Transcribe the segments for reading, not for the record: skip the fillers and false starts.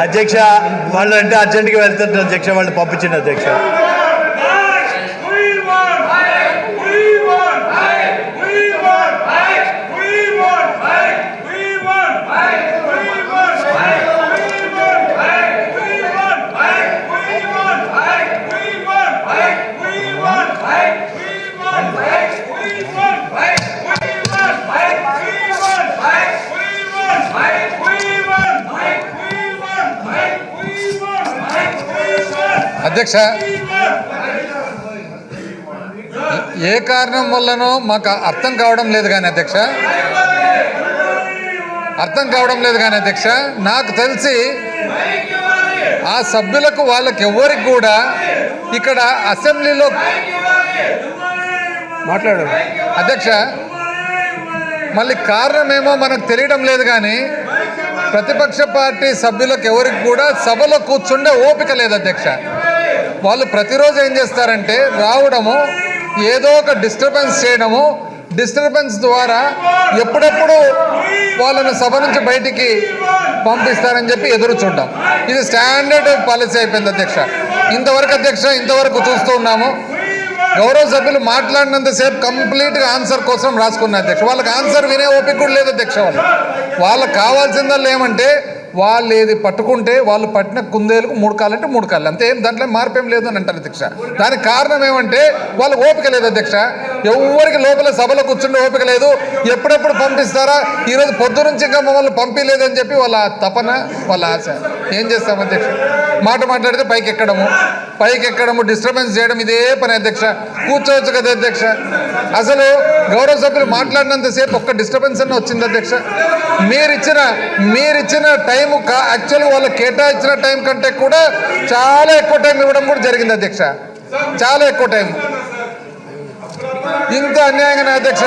అధ్యక్ష వాళ్ళు అంటే అర్జెంట్గా వెళ్తారు అధ్యక్ష, వాళ్ళు పంపించింది అధ్యక్ష. అధ్యక్ష, ఏ కారణం వల్లనో మాకు అర్థం కావడం లేదు కానీ అధ్యక్ష, నాకు తెలిసి ఆ సభ్యులకు వాళ్ళకి ఎవరికి కూడా ఇక్కడ అసెంబ్లీలో మాట్లాడారు అధ్యక్ష. మళ్ళీ కారణమేమో మనకు తెలియడం లేదు కానీ ప్రతిపక్ష పార్టీ సభ్యులకు ఎవరికి కూడా సభలో కూర్చుండే ఓపిక లేదు అధ్యక్ష. వాళ్ళు ప్రతిరోజు ఏం చేస్తారంటే రావడము, ఏదో ఒక డిస్టర్బెన్స్ చేయడము, డిస్టర్బెన్స్ ద్వారా ఎప్పుడెప్పుడు వాళ్ళని సభ నుంచి బయటికి పంపిస్తారని చెప్పి ఎదురు చూడడం, ఇది స్టాండర్డ్ పాలసీ అయిపోయింది అధ్యక్ష. ఇంతవరకు చూస్తూ ఉన్నాము. గౌరవ సభ్యులు మాట్లాడినంతసేపు కంప్లీట్గా ఆన్సర్ కోసం రాసుకున్నారు అధ్యక్ష. వాళ్ళకి ఆన్సర్ వినే ఓపిక కూడా లేదు అధ్యక్ష. వాళ్ళకి కావాల్సిందల్లా ఏమంటే వాళ్ళు ఏది పట్టుకుంటే వాళ్ళు పట్టిన కుందేలకు 3 కాళ్ళు అంటే 3 కాళ్ళు అంతే, దాంట్లో మార్పేం లేదు అని అంటారు అధ్యక్ష. దానికి కారణం ఏమంటే వాళ్ళకి ఓపిక లేదు అధ్యక్ష. ఎవరికి లోపల సభలో కూర్చుంటే ఓపిక లేదు. ఎప్పుడెప్పుడు పంపిస్తారా, ఈరోజు పొద్దు నుంచి ఇంకా మమ్మల్ని పంపించలేదని చెప్పి వాళ్ళ తపన, వాళ్ళ ఆశ. ఏం చేస్తాం అధ్యక్ష? మాట్లాడితే పైకి ఎక్కడము, డిస్టర్బెన్స్ చేయడం, ఇదే పని అధ్యక్ష. కూర్చోవచ్చు కదా అధ్యక్ష. అసలు గౌరవ సభ్యులు మాట్లాడినంతసేపు ఒక్క డిస్టర్బెన్స్ అన్న వచ్చింది అధ్యక్ష. మీరిచ్చిన టైం యాక్చువల్గా వాళ్ళకి కేటాయించిన టైం కంటే కూడా చాలా ఎక్కువ టైం ఇవ్వడం కూడా జరిగింది అధ్యక్ష. చాలా ఎక్కువ టైం. ఇంత అన్యాయంగా అధ్యక్ష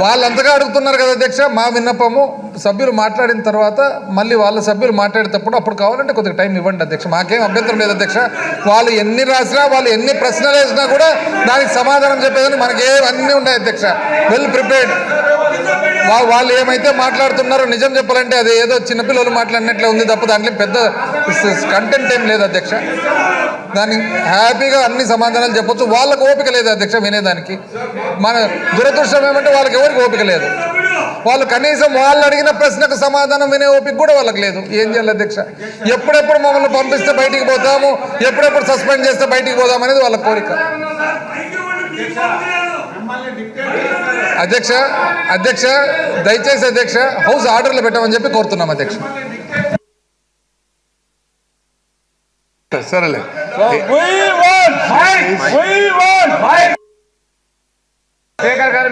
వాళ్ళంతగా అడుగుతున్నారు కదా అధ్యక్ష. మా విన్నపము సభ్యులు మాట్లాడిన తర్వాత మళ్ళీ వాళ్ళ సభ్యులు మాట్లాడేటప్పుడు అప్పుడు కావాలంటే కొద్దిగా టైం ఇవ్వండి అధ్యక్ష. మాకేం అభ్యంతరం లేదు అధ్యక్ష. వాళ్ళు ఎన్ని రాసినా, వాళ్ళు ఎన్ని ప్రశ్నలు వేసినా కూడా దానికి సమాధానం చెప్పేదని మనకి అన్నీ ఉన్నాయి అధ్యక్ష. Well prepared. వాళ్ళు ఏమైతే మాట్లాడుతున్నారో నిజం చెప్పాలంటే అది ఏదో చిన్నపిల్లలు మాట్లాడినట్లే ఉంది తప్ప దాంట్లో పెద్ద కంటెంట్ ఏం లేదు అధ్యక్ష. దానికి హ్యాపీగా అన్ని సమాధానాలు చెప్పొచ్చు. వాళ్ళకు ఓపిక లేదు అధ్యక్ష వినేదానికి. మన దురదృష్టం ఏమంటే వాళ్ళకి ఎవరికి ఓపిక లేదు. వాళ్ళు కనీసం వాళ్ళు అడిగిన ప్రశ్నకు సమాధానం వినే ఓపిక కూడా వాళ్ళకి లేదు. ఏం చేయాలి అధ్యక్ష? ఎప్పుడెప్పుడు మమ్మల్ని పంపిస్తే బయటికి పోతాము, ఎప్పుడెప్పుడు సస్పెండ్ చేస్తే బయటికి పోదాం అనేది వాళ్ళ కోరిక అధ్యక్ష. దయచేసి అధ్యక్ష హౌస్ ఆర్డర్లు పెట్టమని చెప్పి కోరుతున్నాం అధ్యక్ష. సరేలే. శేఖర్ గారు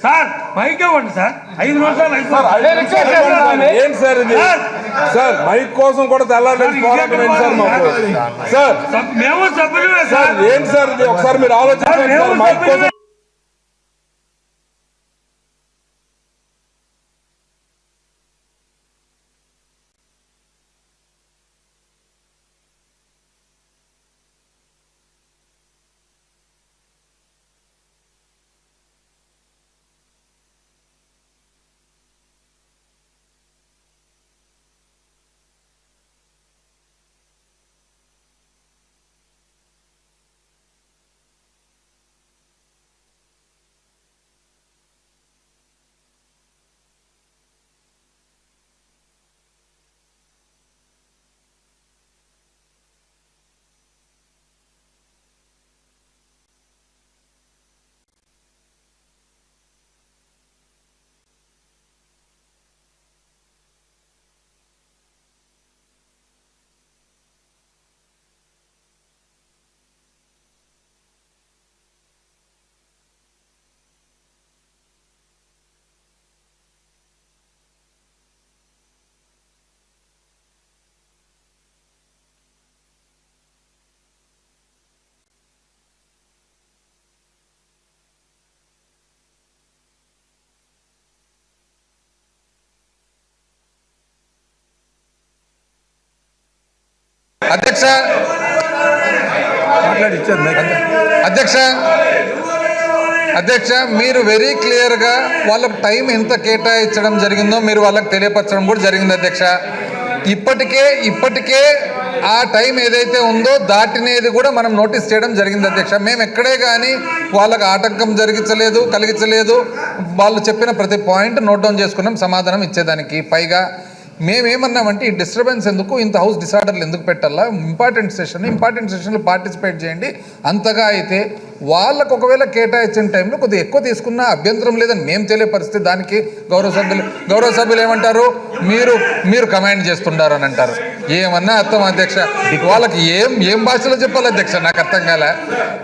సార్ మైక్ ఇవ్వండి సార్. 5 నిమిషాలు ఏం సార్ ఇది? సార్ మైక్ కోసం కూడా తెల్లారి సార్ మేము సభ్యులమే సార్. ఏంటి సార్ ఇది? ఒకసారి మీరు ఆలోచించండి. మైక్ కోసం అధ్యక్ష అధ్యక్ష అధ్యక్ష మీరు వెరీ క్లియర్గా వాళ్ళకు టైం ఎంత కేటాయించడం జరిగిందో మీరు వాళ్ళకి తెలియపరచడం కూడా జరిగింది అధ్యక్ష. ఇప్పటికే ఆ టైం ఏదైతే ఉందో దాటినేది కూడా మనం నోటీస్ చేయడం జరిగింది అధ్యక్ష. మేము ఎక్కడే కానీ వాళ్ళకు ఆటంకం కలిగించలేదు. వాళ్ళు చెప్పిన ప్రతి పాయింట్ నోట్ డౌన్ చేసుకున్నాం సమాధానం ఇచ్చేదానికి. పైగా మేమేమన్నామంటే ఈ డిస్టర్బెన్స్ ఎందుకు, ఇంత హౌస్ డిసార్డర్లు ఎందుకు పెట్టాలా, ఇంపార్టెంట్ సెషన్లో పార్టిసిపేట్ చేయండి. అంతగా అయితే వాళ్ళకు ఒకవేళ కేటాయించిన టైంలో కొద్దిగా ఎక్కువ తీసుకున్నా అభ్యంతరం లేదని మేము తెలియపరిస్తే దానికి గౌరవ సభ్యులు ఏమంటారు, మీరు కమాండ్ చేస్తుండారు అని అంటారు. ఏమన్నా అర్థం అధ్యక్ష, వాళ్ళకి ఏం భాషలో చెప్పాలి అధ్యక్ష, నాకు అర్థం కాలే.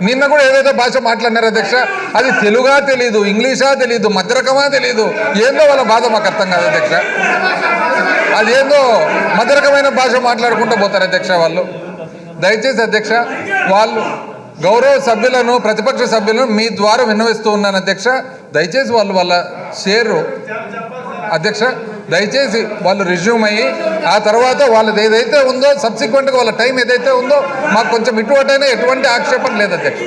నిన్న కూడా ఏదైతే భాష మాట్లాడినారు అధ్యక్ష, అది తెలుగా తెలీదు, ఇంగ్లీషా తెలీదు, మధ్యరకమా తెలీదు, ఏందో వాళ్ళ బాధ మాకు అర్థం కాదు అధ్యక్ష. అదేందో మధ్యరకమైన భాష మాట్లాడుకుంటూ పోతారు అధ్యక్ష వాళ్ళు. దయచేసి అధ్యక్ష వాళ్ళు గౌరవ సభ్యులను, ప్రతిపక్ష సభ్యులను మీ ద్వారా విన్నవిస్తూ ఉన్నాను అధ్యక్ష. దయచేసి వాళ్ళ షేరు అధ్యక్ష, దయచేసి వాళ్ళు రిజ్యూమ్ అయ్యి ఆ తర్వాత వాళ్ళది ఏదైతే ఉందో సబ్సిక్వెంట్గా వాళ్ళ టైం ఏదైతే ఉందో మాకు కొంచెం ఇటువంటైనా ఎటువంటి ఆక్షేపణ లేదు అధ్యక్ష.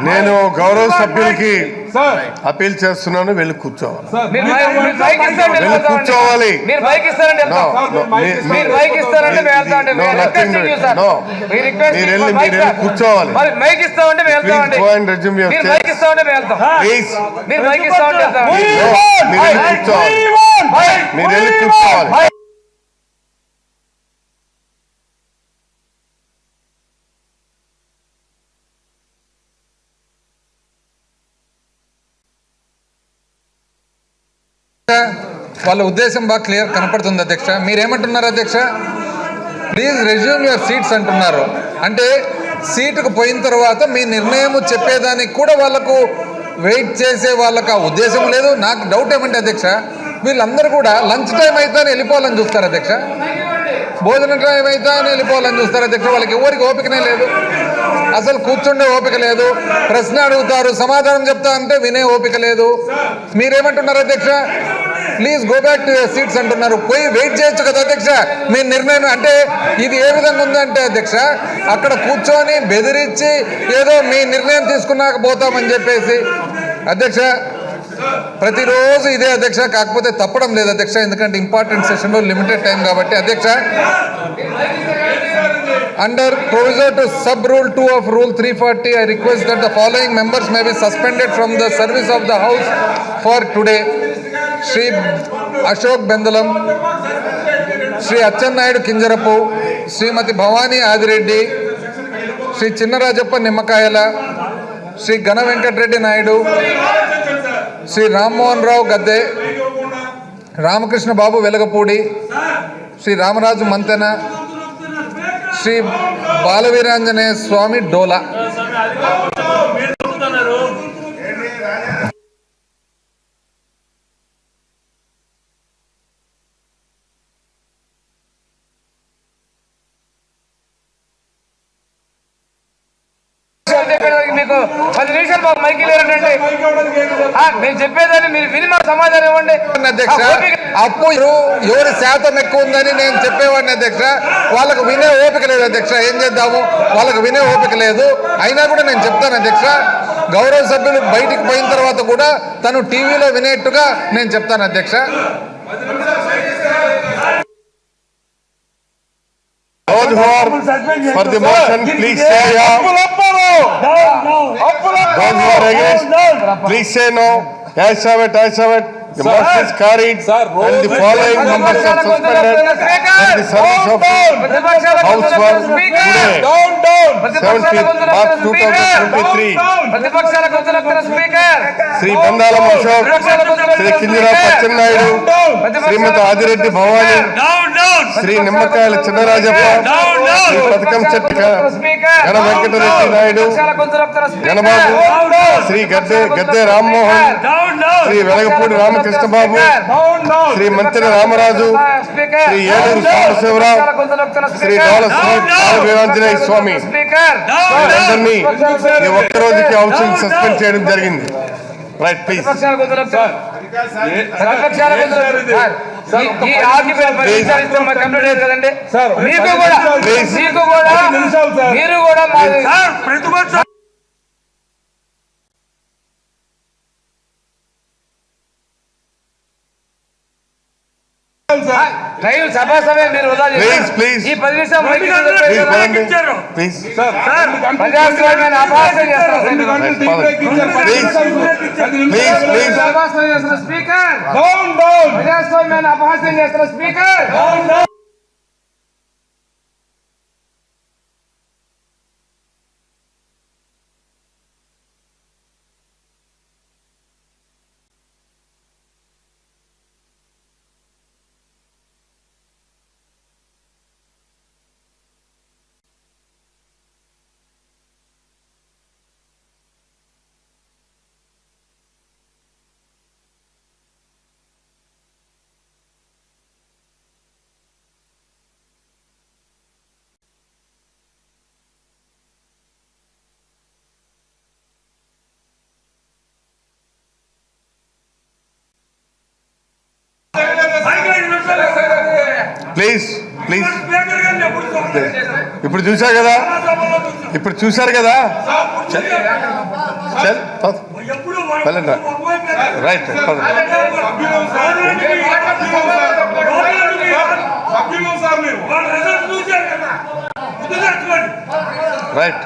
నేను గౌరవ సభ్యులకి అపీల్ చేస్తున్నాను, వెళ్ళి కూర్చోవాలి. కూర్చోవాలి. కూర్చోవాలి. మీరు వెళ్ళి కూర్చోవాలి. వాళ్ళ ఉద్దేశం బాగా క్లియర్ కనపడుతుంది అధ్యక్ష. మీరేమంటున్నారు అధ్యక్ష, ప్లీజ్ రెజ్యూమ్ యువర్ సీట్స్ అంటున్నారు. అంటే సీటుకు పోయిన తర్వాత మీ నిర్ణయం చెప్పేదానికి కూడా వాళ్ళకు వెయిట్ చేసే వాళ్ళకు ఆ ఉద్దేశం లేదు. నాకు డౌట్ ఏమంటే అధ్యక్ష, వీళ్ళందరూ కూడా లంచ్ టైం అయితే వెళ్ళిపోవాలని చూస్తారు అధ్యక్ష, భోజన టైం అయితే వెళ్ళిపోవాలని చూస్తారు అధ్యక్ష. వాళ్ళకి ఎవరికి ఓపికనే లేదు, అసలు కూర్చుండే ఓపిక లేదు, ప్రశ్న అడుగుతారు సమాధానం చెప్తా అంటే వినే ఓపిక లేదు. మీరేమంటున్నారు అధ్యక్ష, please go back to your seats అంటున్నారు. పోయి వెయిట్ చేయొచ్చు కదా అధ్యక్ష మీ నిర్ణయం. అంటే ఇది ఏ విధంగా ఉందంటే అధ్యక్ష, అక్కడ కూర్చొని బెదిరించి ఏదో మీ నిర్ణయం తీసుకున్నాక పోతామని చెప్పేసి అధ్యక్ష. ప్రతిరోజు ఇదే అధ్యక్ష, కాకపోతే తప్పడం లేదు అధ్యక్ష, ఎందుకంటే ఇంపార్టెంట్ సెషన్లో లిమిటెడ్ టైం కాబట్టి. అధ్యక్ష, under proviso to sub rule 2 of rule 340, I request that the following members may be suspended from the service of the house for today: Shri Ashok Bendalam, Shri Achannayudu Kinjarapu, Srimati Bhavani Adireddy, Shri Chinnarajappa Nimmakayala, Shri Gana Venkatreddy Naidu, Shri Ram Mohan Rao Gadde, Ramakrishna Babu Velagapudi, Shri Ramaraju Mantena, Shri Balaveeranjaneya స్వామి డోలా. మీకు 10 నిమిషాలు మాకు మైకి లేరంటే నేను చెప్పేదాన్ని మీరు విని మాకు సమాధానం ఇవ్వండి అధ్యక్ష. అప్పు ఎవరి శాతం ఎక్కువ ఉందని నేను చెప్పేవాడిని అధ్యక్ష, వాళ్ళకు వినే ఓపిక లేదు అధ్యక్ష. ఏం చేద్దాము, వాళ్ళకు వినే ఓపిక లేదు. అయినా కూడా నేను చెప్తాను అధ్యక్ష, గౌరవ సభ్యులు బయటికి పోయిన తర్వాత కూడా తను టీవీలో వినేట్టుగా నేను చెప్తాను అధ్యక్ష. Those who are for the motion, please say yeah. Those who are against, please say no. Ayes have it, ayes have it. The motion is carried and the following members are suspended from the service of House for today, 17th March 2023. ప్రతిపక్షాల గొంతునొక్కుతున్న speaker Sri Bandalam Ashok, Sri Kinjira Pachanayudu, Srimati Adireddy Bhavani, Sri Nimmakayala Chinnarajappa, Sri Pathakam Chetti Gana Venkatareti Naidu, Ganababu, Sri Gadde Ram Mohan, Sri Velagapudi Ramakrishna Babu, Sri Mantri Ramaraju, Sri Yeluru Samasivara, Sri Dola Sri Veeranjanaya Swami, వీళ్ళందరినీ ఈ ఒక్క రోజుకి housing suspend చేయడం జరిగింది. Right please. ఈ argument పరిష్కరిస్తే మాకు complete అవుతుంది కదండి. మీకు కూడా మీరు కూడా ప్రతిపక్ష టైం సభా సమయం మీరు వృధా చేశారు. ప్లీజ్ ఈ 10 నిమిషాలు మైక్ ప్లీజ్ ప్రజాస్వామ్యాన్ని అపహాస్యం చేస్తారు. అపహాస్యం చేస్తున్న స్పీకర్, ప్రజాస్వామ్యాన్ని అపహాస్యం చేస్తున్న స్పీకర్. Please please. ఇప్పుడు చూశారు కదా, ఇప్పుడు చూశారు కదా. వెళ్ళండి. Right right.